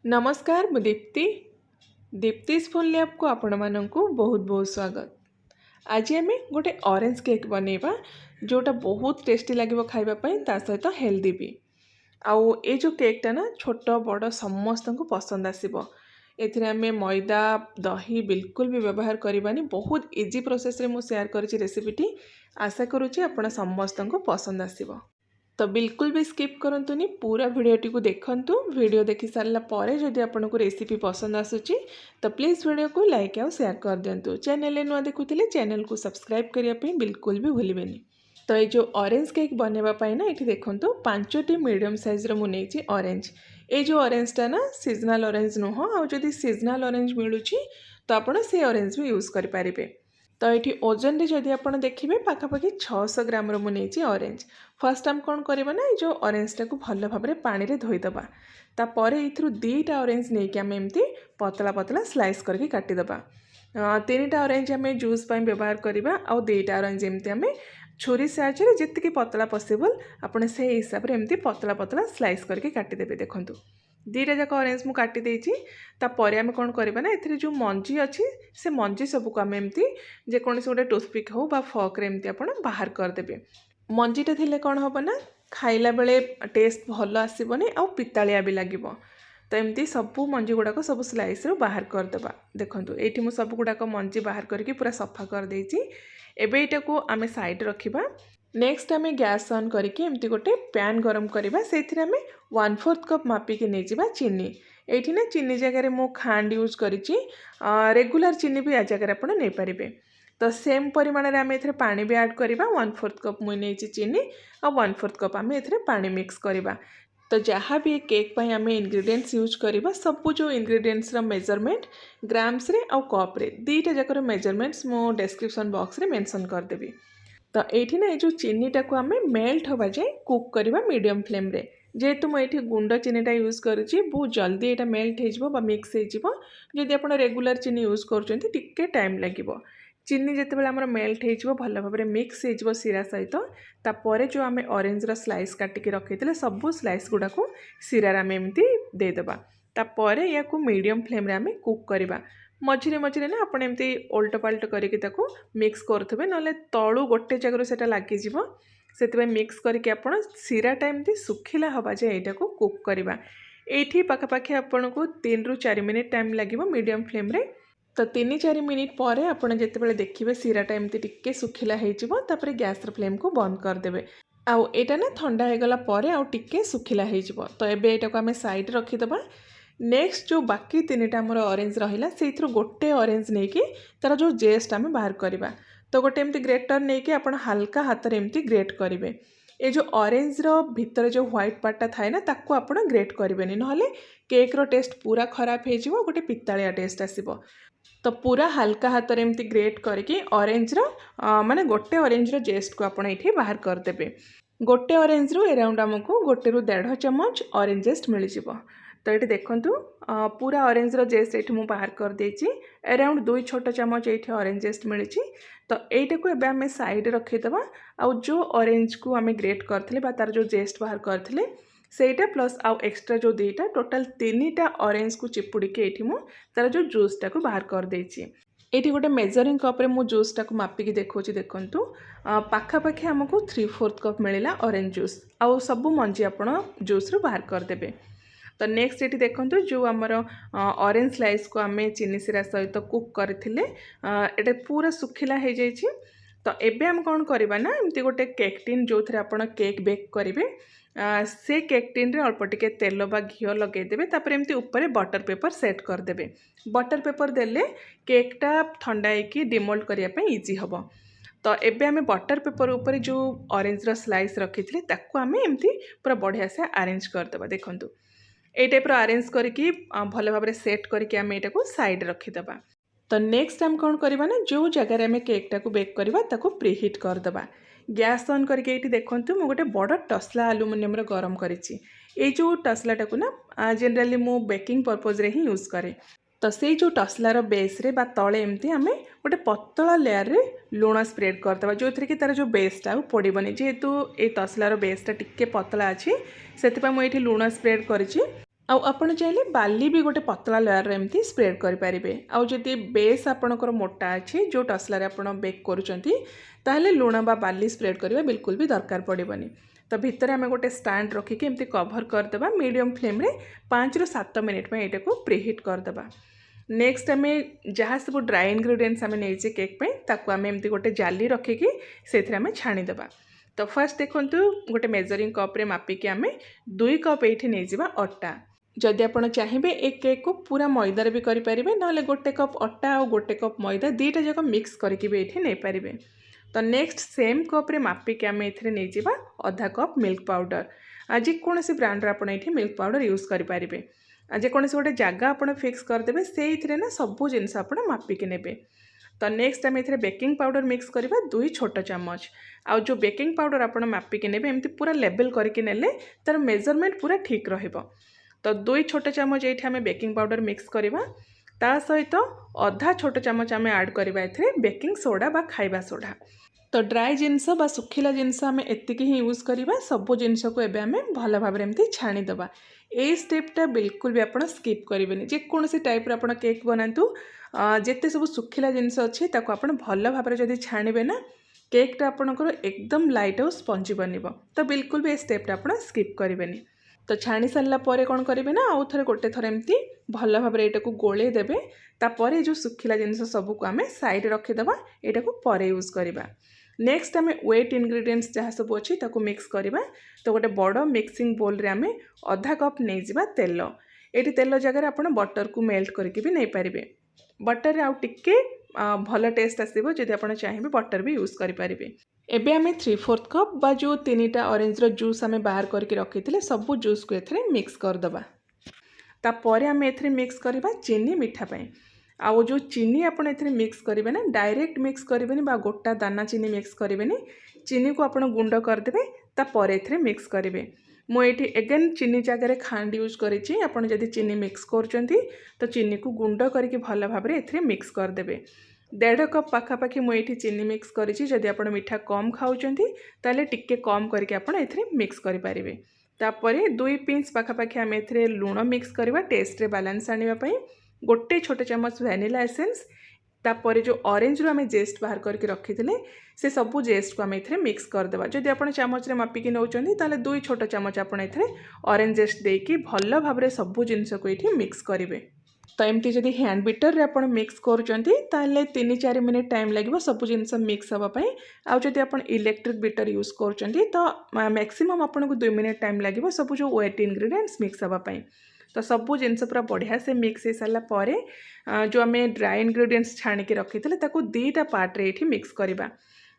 नमस्कार मु Deepti दीप्तिस phone lab को आपण मानक बहुत बहुत स्वागत। आज आम गोटे ऑरेंज केक बनैबा जोटा बहुत टेस्टी लगे खावाई ता सहित हेल्दी भी। आउ ए जो केकटा ना छोट बड़ समस्त को पसंद आसब। एमे मैदा दही बिल्कुल भी व्यवहार करवानी, बहुत इजी प्रोसेस रे मु शेयर करी रेसिपीटी। आशा करुच्ची आपण समस्त को पसंद आसब। तो बिल्कुल भी स्किप करंतुनी, पूरा वीडियोटी को देखंतु। वीडियो देखि सारला परे जदि आपनको रेसिपी पसंद आसुची तो प्लीज वीडियो को लाइक और शेयर कर दिंतु। चैनल नुआ देखुथिले चैनल को सब्सक्राइब करिया पे बिल्कुल भी भूलिबेनी। तो ये जो ऑरेंज केक बनेबा पाई ना ये देखंतु 5टी मीडियम साइज रो मुनेची ऑरेंज। ये जो ऑरेंजटा ना सीजनल ऑरेंज नुह, आ जदि सीजनल ऑरेंज मिलुची तो आपण से ऑरेंज भी यूज करि पारिबे। तो ये ओजन रे जदि आप देखिए पाखापाखि 600 ग्राम रो मुनेची ऑरेंज। फर्स्ट आम कौन करबा ना जो ऑरेंजटा को भल भाव में पानी रे धोईदबा। तापर एथुरु 2टा ऑरेंज नहीं कि आम एमती पतला पतला स्लाइस करके काटिदबा। 3टा ऑरेंज आम जूस पाई व्यवहार करबा। आ 2टा ऑरेंज एमती आम छुरी साहाय्य जितकी पतला पॉसिबल आपण से हिसाब रे एमती पतला पतला स्लाइस करके काटिदेबे। देखंतु 2टा जाक ऑरेंज मु काटी देछि। तापर आम कौन करबा ना एथिरे जो मंजी अच्छी से मंजी सब को आम एमती जेकोसी गोटे टूथपिक हो बा फॉक रे एमती आपण बाहर करदेबे। मंजीटा थिले कौन हम ना खाइला बेले टेस्ट भल आसबनी आ पितालिया भी लगे। तो एमती सबू मंजी गुड़ाक सब स्लाइस रू बाहर करदेबा। देखो ये मुझे सब गुड़ाक मंजी बाहर करके पूरा सफा कर देछि। एबे एटा को आम साइड रखिबा। नेक्स्ट आम गैस ऑन करके एमती गोटे पैन गरम करबा। सेथिरे आम 1/4 कप मापिकी नहीं जावा चीनी। एठी ना चीनी जगह मु खांड यूज करिछि, रेगुलर चीनी भी आ जगह आप नहीं पारे। तो सेम परिमाण में आम एथरे पानी भी ऐड करबा। 1/4 कप मुई नहीं चीनी और 1/4 कप आम एथरे पानी मिक्स करबा। तो जहाँ भी केक पाई आम इंग्रेडिएंट्स यूज करबा सब जो इंग्रेडिएंट्स रो मेजरमेंट ग्राम्स रे और कप रे 2टा जाकर मेजरमेंट्स मो डिस्क्रिप्शन बॉक्स रे मेंशन कर देबी। तो ये ना ये चीनीटा को आम मेल्ट हवा जाए कुक करवा मीडियम फ्लेम रे। जेहेतु मुझे गुंड चीनीटा यूज करुच्ची बहुत जल्दी यहाँ मेल्ट हो मिक्स होदी आप रेगुलर चीनी यूज कर टाइम लगे। चीनी जिते आम मेल्ट हो भल भाव में मिक्स हो सीरा सहित तापर जो आम ऑरेंज रो स्लाइस काटिकी रखी सबू स्लाइस गुड़ा को सीरार आम एमती देदेबा। तापर या मीडियम फ्लेम रे आम कुक करवा। मझिरे मझिरे ना आप एमती ओल्ट पाल्ट करके मिक्स करुवे, ना तलू गोटे जगह से लगिज से मिक्स करके आप सीराटा एमती सुखिला हवा जाए यहाँ को कुक करवा। ये पाखापाखि आपन को 3 ରୁ 4 मिनिट टाइम लगे मीडियम फ्लेम रे। तो 3-4 मिनिट पर आपड़ जिते देखिए सीराटा एमती टिके सुखिला होपर गैस फ्लेम को बंद करदे। आउ एटा ना ठंडा हो गला परे आउ टिके सुखिला हो। तो एबे एटा को आम साइड रखीदबा। नेक्स्ट जो बाकी 3टा आमर ऑरेंज रहिला से गोटे ऑरेंज नहीं कि तार जो जेस्ट आम बाहर करवा। तो गोटे एमती ग्रेटर नहीं कि आप हल्का हाथ में एमती ग्रेट करेंगे। ये जो ऑरेंज रो भितर जो व्हाइट पार्टा थाए ना ताको आप ग्रेट करेंगे, ना केक रो टेस्ट पूरा खराब हो गोटे पितालिया टेस्ट आसब। तो पूरा हल्का हाथ में एमती ग्रेट करके ऑरेंज रो माने गोटे ऑरेंज रो जेस्ट को आप ये बाहर करदेबे। गोटे ऑरेंज रो अराउंड आमको 1 ରୁ 1.5 चम्मच ऑरेंज जेस्ट मिल जाव। तो ये देखंतु पूरा ऑरेंज रो जेस्ट ये मुझे बाहर कर देछि। अराउंड 2 छोट चम्मच ये ऑरेंज जेस्ट मिली। तो यहीटा को एबे आम साइड रखीदबा। आउ जो ऑरेंज को आम ग्रेट करथिले बा तार जो जेस्ट बाहर करथिले सेटा प्लस आउ एक्स्ट्रा जो 2टा टोटाल 3टा ऑरेंज को चिपुड़ी के ये मु तार जो जूसटा को बाहर कर देछि। ये गोटे मेजरिंग कप रे मु जूसटा को मापिकी देखौछि। देखंतु पाखापाखि आमको 3/4 कप मिला ऑरेंज जूस। आउ सबू मंजी आपण जूस रू बाहर करदेबे। तो नेक्स्ट ये देखो जो आमर ऑरेंज स्लाइस को आम चीनी सीरा सहित कुक करथिले ये पूरा सुखिला हो जाइए। तो एबे हम कौन करबा ना एमती गोटे केक टिन जो थे आप केक बेक करेंगे से केक टिन रे अल्प टिके तेल बा घी लगेदेवे। तापर एमती ऊपर बटर पेपर सेट करदेवे। बटर पेपर देले केकटा ठंडा होगी डिमोल्ड करने इजी हम। तो एबे आम बटर पेपर ऊपर जो ऑरेंज रो स्लाइस रखी थे ताको आम एमती पूरा बढ़िया से अरेंज करदेबा। देखंतु ये टाइप अरेंज करके भल भाव में सेट करके आम यहाँ को साइड रखीदबा। तो नेक्स्ट आम कौन करवा ना जो जगह आम केकटा को बेक करवा ताको प्रीहीट करदबा। गैस ऑन करके ये देखो मुझे गोटे बड़ टसला आलुमिनियम गरम करिछि। ये जो टसलाटा को ना जनरली मु बेकिंग पर्पज रे ही यूज करे। तो से जो टसलार बेस रे बा तले एमती आम गोटे पतला लेयर रे लुण स्प्रेड करदबा जो थी कि तार जो बेसटा पड़ोनी। जेहेतु ये तसलार बेसटा टिके पतला अच्छी से मुझे लुण स्प्रेड करिछि। आउ आपण चाहिले बाली भी गोटे पतला लेयर एमती स्प्रेड करें। आउ जदि बेस आपणकर मोटा अच्छी जो टसलार आप बेक करें लुण बा बाली स्प्रेड करवा बिल्कुल भी दरकार पड़ेनि। तो भितर आम गोटे स्टैंड रखिक एमती कवर करदे मीडियम फ्लेम रे 5 ରୁ 7 मिनिट में यहाँ को प्रीहीट करदे। नेक्स्ट आम जहाँ सब ड्राई इंग्रेडिएंट्स आम नहीं केक ताकू आम एमती गोटे जाली रखिकी से छाणीदे। तो फर्स्ट देखूँ गोटे मेजरिंग कप रे मापिक आम 2 कप ये नहीं अटा। जदि आप चाहिए एक केक को पूरा मैदार भी करें ना गोटे कप अटा और गोटे कप मैदा दुईटा जाक मिक्स करके भी ये नहीं पारे। तो नेक्स्ट सेम कप रे मापिक आम ये नहीं आधा कप मिल्क पाउडर। जेकोसी ब्रांडर आप मिल्क पाउडर यूज करें। जेकोसी गोटे जगह आप फिक्स करदे से ना सबू जिनस आप मापिक ने। तो नेक्स्ट आम ये बेकिंग पाउडर मिक्स करवा 2 छोट चम्मच। आउ जो बेकिंग पाउडर आप मापिक ने एमती पूरा लेवल करके नेले तार मेजरमेंट पूरा ठीक रहिबो। तो 2 छोट चम्मच ये आम बेकिंग पाउडर मिक्स करवा ता सहित अधा छोट चम्मच आम ऐड करवा ए बेकिंग सोडा बा खाइबा सोडा। तो ड्राई जिनस बा सुखिला जिनस आम एतिक ही यूज करवा सब जिनस को एबे आम भल भाव एमती छाणीदबा। ये स्टेपटा बिल्कुल भी आप स्किप करेंगे। जेकोसी टाइप आप केक बनातु जिते सब सुखिला जिनस अच्छी ताको आप भल भाव जब छाणीबे ना केकटा आपणकर एकदम लाइट और स्पंजी बनब। तो बिल्कुल भी ये स्टेपटा आप स्किप करेंगे। तो छाणी सारा पर कौन करेंगे ना आउ थे गोटे थर एमती भल भाव यहाँ को गोले देवे। तापर जो सुखिला जिनस सबको आम साइड रखीदे यहाँ को पर यूज करवा। नेक्स्ट आम वेट इंग्रेडिएंट्स जहाँ सब अच्छी ताको मिक्स करवा। तो गोटे बड़ मिक्सिंग बोल रे आम आधा कप नहीं जावा तेल। ये तेल जगह आप बटर को मेल्ट करके भी नहीं पारे। बटर आउ टिके भल टेस्ट आसो जदि आप चाहिए बटर भी यूज करें। एबे आम 3/4 कप बा जो 3टा ऑरेंज रो जूस आम बाहर करके रखी थे सबू जूस को एथरे मिक्स करदबा। तापर आम एथरे मिक्स करवा चीनी मीठा पाई। आउ जो चीनी आप मिक्स करेंगे ना डायरेक्ट मिक्स करेंगे बा गोटा दाना चीनी मिक्स करेंगे। चीनी को आप गुंड करदे तापर एथरे मिक्स करेंगे। मुझे एगेन चीनी जगह खांड यूज करी। आप जब चीनी मिक्स कर तो चीनी को गुंड करके भल भाव एथरे मिक्स करदे। 1.5 कप पाखापाखि मुझे चीनी मिक्स करी। जदि आप मीठा कम खाऊँच ताले टिके कम करके आप एथरे मिक्स करें। तापर 2 पिंच पाखापाखि आम एथरे लुण मिक्स करवा टेस्ट रे बैलेंस आने। गोटे छोट चम्मच वैनिला एसेंस। तापर जो ऑरेंज रो आम जेस्ट बाहर करके रखी थे से सबू जेस्ट को आम एथरे मिक्स करदे। जदि आप चामच मापिक नौकरी ताले 2 छोट चम्मच आप ऑरेंज जेस्ट देकी भल भाव सबू जिनस को ये मिक्स करेंगे। तो एमती जदि हैंड बीटर रे आपण मिक्स करूचंती ताले 3-4 मिनिट टाइम लगे सब जिनस मिक्स होगापाई। आउ जदि आप इलेक्ट्रिक बीटर यूज करूचंती तो मैक्सिमम आपको 2 मिनिट टाइम लगे सब जो वेट इंग्रेडिएंट्स मिक्स होगापाई। तो सबू जिनस पूरा बढ़िया से मिक्स हो सारा पर जो आम ड्राई इंग्रेडिएंट्स छाणिकी रखी थे ताको 2टा पार्ट रे ये मिक्स करवा।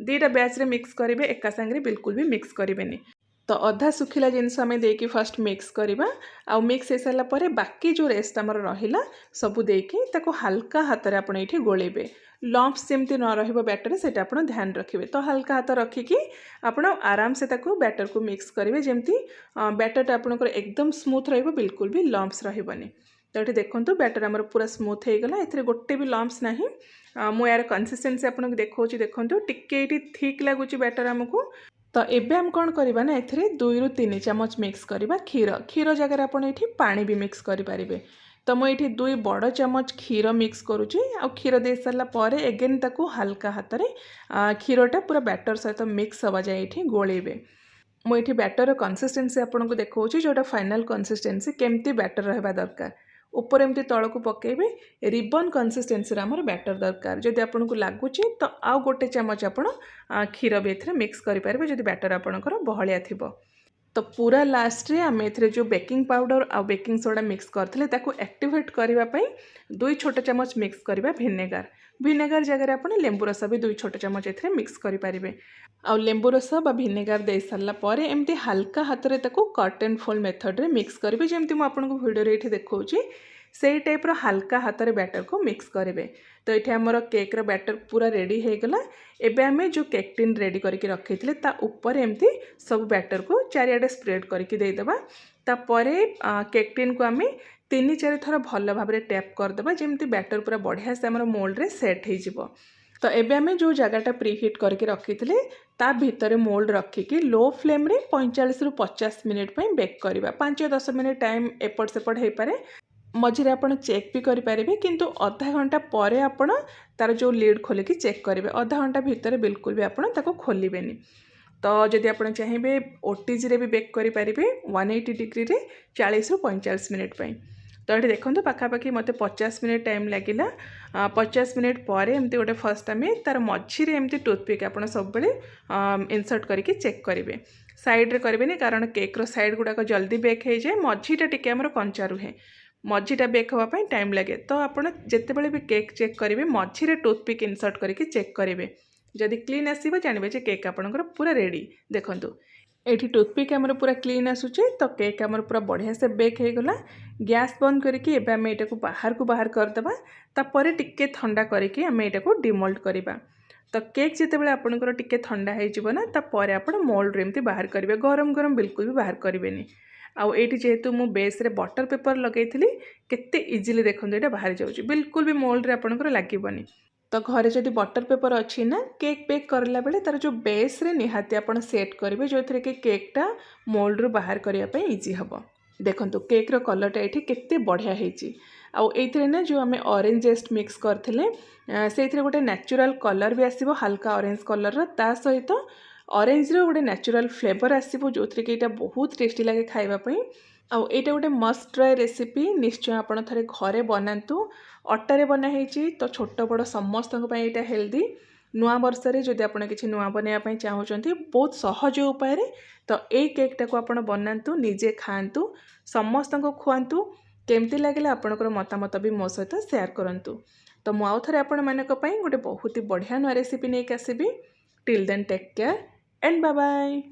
2टा बैच रे मिक्स करेंगे एका सांगे बिल्कुल भी मिक्स करेंगे। तो अधा सुखिला जिनस आम देकी फर्स्ट मिक्स करवा। आउ मिक्स हो सारा पर बाकी जो रेस्ट आमर रहिला सबू देकी ताको हल्का हाथ में आप ये गोलेबे। लम्प्स जमती न रहिबो बैटर से आप ध्यान रखिए। तो हल्का हाथ रखिकी आप आराम से ताको बैटर को मिक्स करेंगे जमती बैटरटा आपंकर एकदम स्मूथ रहिबो बिल्कुल भी लम्प्स रहिबनी। तो ये देखो बैटर आमर पूरा स्मूथ हो गला ए गोटे भी लम्प्स ना। मु यार कंसिस्टेंसी आपको देखो देखो टिके थिक लगुच बैटर आमको। तो एबे हम कौन करवा ना ए 2 ରୁ 3 चम्मच मिक्स करवा क्षीर। क्षीर जगह आप पानी भी मिक्स करें। तो मुझे 2 बड़ चम्मच क्षीर मिक्स करुँची। आ क्षीर दे सारा पर एगेन ताकू हल्का हाथ में क्षीरटा पूरा बैटर सहित मिक्स हवा जाए ये गोलेबे। मुझे बैटर कंसिस्टेंसी आपको देखो जोटा फाइनल कंसिस्टेंसी केमती बैटर रहा दरकार। ऊपर एमती तल को पकेबे रिबन कंसिस्टेंसी आमर बैटर दरकार। जदि आपको लगुच तो आउ गोटे चम्मच आप क्षीर भी ए मिक्स करेंगे जदि बैटर आपंकर बहलिया थिबो। तो पूरा लास्ट रे आम ए जो बेकिंग पाउडर आ बेकिंग सोडा मिक्स करथिले ताको एक्टिवेट करने 2 छोट चम्मच मिक्स करवा भिनेगार। भिनेगार जगह आप लेंबू रस भी 2 छोट चम्मच ए मिक्स करेंगे। आ लेंबू रस बा भिनेगार दे सारा पर एमती हल्का हाथ में ताको कट एंड फोल्ड मेथड रे मिक्स करेंगे जमती मुझे वीडियो ये देखा से टाइप रो हल्का हाथ में बैटर को मिक्स करेंगे। तो ये आमर केक रो बैटर पूरा रेडी हो गला। एबे आमे जो केक टिन रेडी करके रखी थे ता ऊपर एमती सब बैटर को चारिआडे स्प्रेड करके देदेबा। तापर केक टिन को आमे 3-4 थर भल भाव टैप करदेबा जमती बैटर पूरा बढ़िया से आमर मोल्ड रे सेट हो। तो एबे आमे जो जगहटा प्रीहीट करके रखी ता भितर मोल्ड रखिकी लो फ्लेम रे 45 रु 50 मिनिट पे बेक करवा 5-10 मिनिट टाइम एपट सेपट हो पारे मझे आपण चेक भी करें किंतु अधा घंटा पर आपण तार जो लीड खोलिकी चेक करेंगे अधा घंटा भितर बिल्कुल भी आपण ताको खोलिबेनी। तो जदि आप चाहिए ओटीजी रे भी बेक करें 180 डिग्री रे 40 रु 45 मिनिट पे। तो ये देखो पाखापाखि मत 50 मिनिट टाइम लगिला 50 मिनिट पर एमती गोटे फर्स्ट आम तार मझीरे एमती टूथपिक आप सब इनसर्ट करके चेक करेंगे साइड रे करेंगे कारण केक रो साइड गुड़ाक जल्दी बेक हो जाए मझीटा टिके आमर कंचा रुहे मझीटा बेक होगापाई टाइम लगे। तो आपड़ जितेबाला भी केक चेक करेंगे मझीरे टूथपिक इनसर्ट करके चेक करेंगे जदि क्लीन आसो जानवे जे केक आपंकर पूरा रेडी। देखूँ ये टूथपिक आमर पूरा क्लीन आसूचे तो केक आमर पूरा बढ़िया से बेक हो गला। गैस बंद करके एबे आमे एटा को बाहर करदेबा तापर टिके ठंडा करके आमे एटा को डिमोल्ड करबा। तो केक जितेबाला आपंकर टिके ठंडा हो जिवो ना तापर आपण मोल्ड रे एमती बाहर करेंगे गरम गरम बिल्कुल भी बाहर करेंगे। आउ ये जेहेतु मु बेस रे बटर पेपर लगे केते इजिली देखो ये बाहर जाऊँगी बिल्कुल भी मोल्ड रे आपंकर लागबनी। तो घरे जदि बटर पेपर अच्छी ना केक बेक करला बेले तार जो बेस रे निहाती आपण सेट करेंगे जो थी कि केकटा मोल्ड रू बाहर करने इजी हम। देखो केक रो कलरटा ये केते बढ़िया होती आउ ना जो आम ऑरेंज जेस्ट मिक्स करते से गोटे नेचुरल कलर भी आसो हल्का ऑरेंज कलर ता सहित ऑरेंज रो गोटे नेचुरल फ्लेवर आसो जो थी कि बहुत टेस्टी लगे खावाई। आउ एटा गोटे मस्ट ट्राई रेसिपी निश्चय आपण थरे घरे बनातु अटारे बनाई तो छोट बड़ समस्त यहाँ हेल्दी नुआ वर्ष रे जदि आपण किसी नुआ बनवाई चाहूँगी बहुत सहज उपाय तो ये केकटा को आपण बनातु निजे खातु समस्त को खुआतु केमती लगे आपणकर मतामत भी मो सहित शेयर करंतु। तो मु आउ थरे आपण मानक पई गोटे बहुत ही बढ़िया नुआ रेसिपी नहीं आसबि। Till then take care and bye bye.